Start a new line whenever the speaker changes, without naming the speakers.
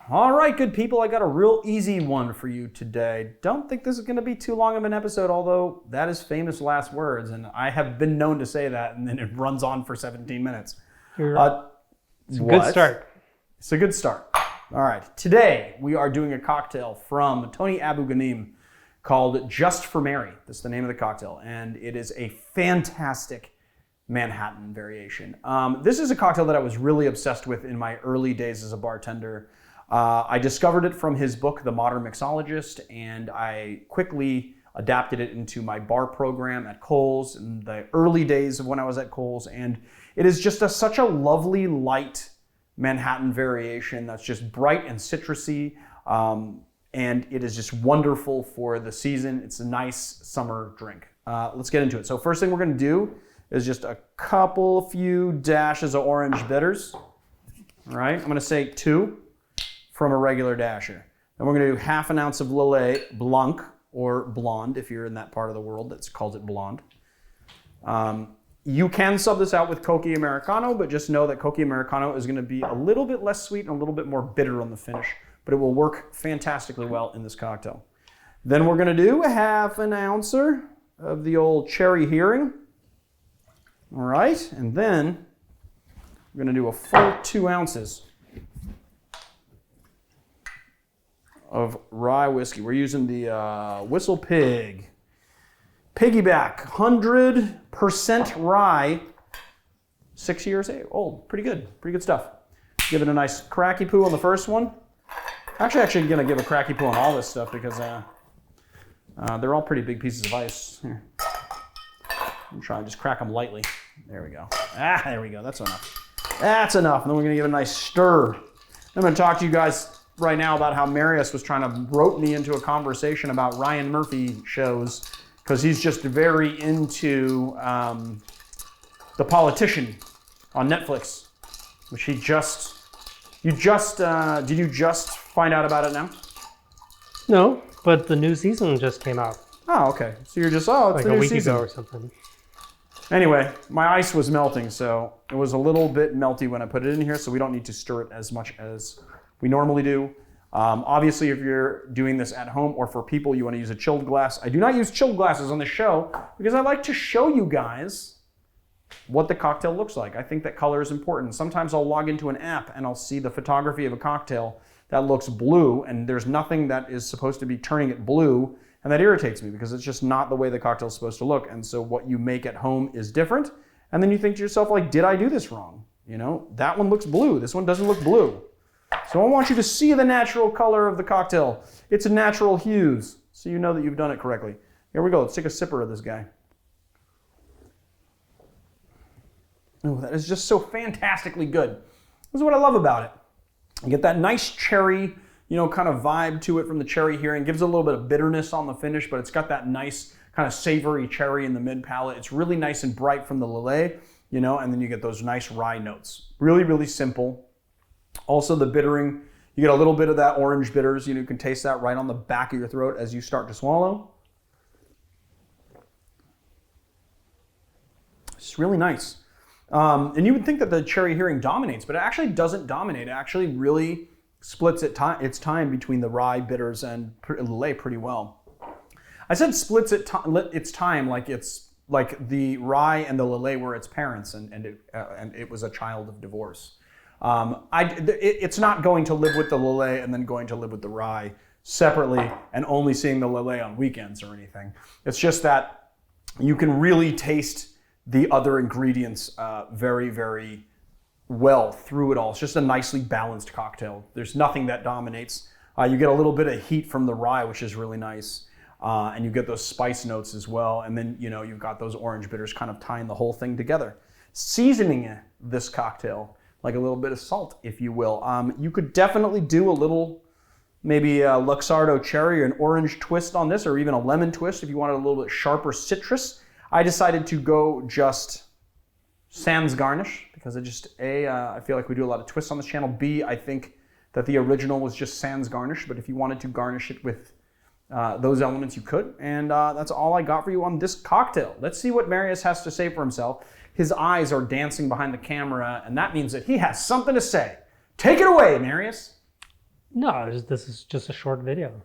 All right, good people, I got a real easy one for you today. Don't think this is going to be too long of an episode, although that is famous last words, and I have been known to say that, and then it runs on for 17 minutes.
It's a good start.
It's a good start. All right, today we are doing a cocktail from Tony Abu Ghanim called Just for Mary. That's the name of the cocktail, and it is a fantastic Manhattan variation. This is a cocktail that I was really obsessed with in my early days as a bartender. I discovered it from his book, The Modern Mixologist, and I quickly adapted it into my bar program at Kohl's in the early days of when I was at Kohl's. And it is just such a lovely, light Manhattan variation that's just bright and citrusy. And it is just wonderful for the season. It's a nice summer drink. Let's get into it. So first thing we're going to do is just a few dashes of orange bitters. All right, I'm going to say 2 from a regular dasher. Then we're going to do half an ounce of Lillet Blanc, or blonde if you're in that part of the world that calls it blonde. You can sub this out with Coca Americano, but just know that Coca Americano is going to be a little bit less sweet and a little bit more bitter on the finish, but it will work fantastically well in this cocktail. Then we're going to do a half an ouncer of the old cherry herring. All right, and then we're going to do a full 2 ounces of rye whiskey. We're using the Whistle Pig Piggyback 100% rye, 6 years old. Pretty good stuff. Give it a nice cracky poo on the first one. Actually going to give a cracky poo on all this stuff because they're all pretty big pieces of ice. Here. I'm trying to just crack them lightly. There we go. There we go. That's enough. That's enough. And then we're going to give it a nice stir. I'm going to talk to you guys right now about how Marius was trying to rope me into a conversation about Ryan Murphy shows because he's just very into The Politician on Netflix, which did you just find out about it now?
No, but the new season just came out.
Oh, okay. So you're just, it's
like
the new
a week
season
ago or something.
Anyway, my ice was melting, so it was a little bit melty when I put it in here, so we don't need to stir it as much as we normally do. Obviously, if you're doing this at home or for people, you want to use a chilled glass. I do not use chilled glasses on the show because I like to show you guys what the cocktail looks like. I think that color is important. Sometimes I'll log into an app and I'll see the photography of a cocktail that looks blue, and there's nothing that is supposed to be turning it blue. And that irritates me because it's just not the way the cocktail is supposed to look. And so what you make at home is different. And then you think to yourself, like, did I do this wrong? You know, that one looks blue. This one doesn't look blue. So I want you to see the natural color of the cocktail. It's a natural hues. So you know that you've done it correctly. Here we go. Let's take a sipper of this guy. Oh, that is just so fantastically good. This is what I love about it. You get that nice cherry, kind of vibe to it from the cherry here, and gives a little bit of bitterness on the finish, but it's got that nice kind of savory cherry in the mid palate. It's really nice and bright from the Lillet, and then you get those nice rye notes. Really, really simple. Also the bittering, you get a little bit of that orange bitters. You can taste that right on the back of your throat as you start to swallow. It's really nice. And you would think that the cherry herring dominates, but it actually doesn't dominate. It actually really splits its time between the rye bitters and Lillet pretty well. I said splits its time like it's like the rye and the Lillet were its parents, and it was a child of divorce. It's not going to live with the Lillet and then going to live with the rye separately and only seeing the Lillet on weekends or anything. It's just that you can really taste the other ingredients very, very well through it all. It's just a nicely balanced cocktail. There's nothing that dominates. You get a little bit of heat from the rye, which is really nice. And you get those spice notes as well. And then, you've got those orange bitters kind of tying the whole thing together. Seasoning this cocktail, like a little bit of salt, if you will. You could definitely do a little, maybe a Luxardo cherry or an orange twist on this, or even a lemon twist if you wanted a little bit sharper citrus. I decided to go just sans garnish because I feel like we do a lot of twists on this channel. B, I think that the original was just sans garnish, but if you wanted to garnish it with those elements, you could. And that's all I got for you on this cocktail. Let's see what Marius has to say for himself. His eyes are dancing behind the camera, and that means that he has something to say. Take it away, Marius.
No, this is just a short video.